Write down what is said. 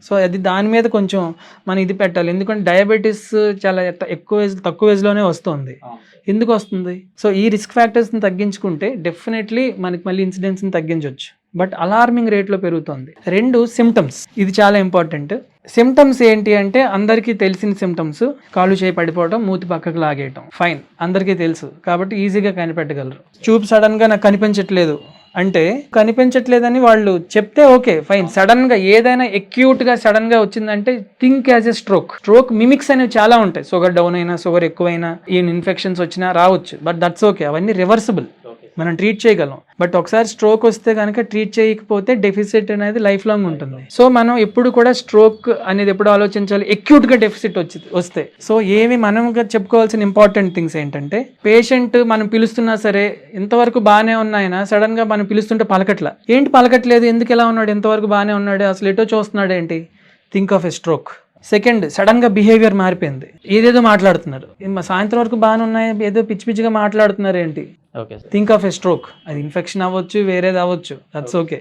So అది దాని మీద కొంచెం మనం ఇది పెట్టాలి. ఎందుకంటే డయాబెటీస్ చాలా ఎక్కువ ఏజ్ తక్కువ ఏజ్లోనే వస్తుంది. ఎందుకు వస్తుంది? సో ఈ రిస్క్ ఫ్యాక్టర్స్ని తగ్గించుకుంటే డెఫినెట్లీ మనకి మళ్ళీ ఇన్సిడెన్స్ని తగ్గించవచ్చు. బట్ అలార్మింగ్ రేట్లో పెరుగుతుంది. 2 సిమ్టమ్స్, ఇది చాలా ఇంపార్టెంట్. సిమ్టమ్స్ ఏంటి అంటే అందరికీ తెలిసిన సిమ్టమ్స్, కాళ్ళు చేయి పడిపోవడం, మూతి పక్కకు లాగేయటం, ఫైన్, అందరికీ తెలుసు కాబట్టి ఈజీగా కనిపెట్టగలరు. చూపు సడన్గా నాకు కనిపించట్లేదు అంటే కనిపించట్లేదని వాళ్ళు చెప్తే ఓకే ఫైన్. సడన్ గా ఏదైనా ఎక్యూట్ గా సడన్ గా వచ్చిందంటే think as a stroke mimics అనేవి చాలా ఉంటాయి. షుగర్ డౌన్ అయినా, షుగర్ ఎక్కువైనా, ఈ ఇన్ఫెక్షన్స్ వచ్చినా రావచ్చు. బట్ దట్స్ ఓకే, అవన్నీ రివర్సిబుల్, మనం ట్రీట్ చేయగలం. బట్ ఒకసారి స్ట్రోక్ వస్తే కనుక ట్రీట్ చేయకపోతే డెఫిసిట్ అనేది లైఫ్ లాంగ్ ఉంటుంది. సో మనం ఎప్పుడు కూడా స్ట్రోక్ అనేది ఎప్పుడు ఆలోచించాలి, ఎక్యూట్ గా డెఫిసిట్ వస్తే. సో ఏమి మనం చెప్పుకోవాల్సిన ఇంపార్టెంట్ థింగ్స్ ఏంటంటే, పేషెంట్ మనం పిలుస్తున్నా సరే ఇంతవరకు బాగానే ఉన్నాయన సడన్ గా మనం పిలుస్తుంటే పలకట్ల, ఏంటి పలకట్లేదు, ఎందుకు ఎలా ఉన్నాడు, ఎంతవరకు బాగానే ఉన్నాడు, అసలు ఎటో చూస్తున్నాడు ఏంటి, think of a stroke. Second, sudden గా బిహేవియర్ మారిపోయింది, ఏదేదో మాట్లాడుతున్నారు, సాయంత్రం వరకు బాగానే ఉన్నాయి, ఏదో పిచ్చి పిచ్చిగా మాట్లాడుతున్నారు ఏంటి, థింక్ ఆఫ్ ఎ స్ట్రోక్. అది ఇన్ఫెక్షన్ అవ్వచ్చు, వేరేది అవ్వచ్చు, దట్స్ ఓకే.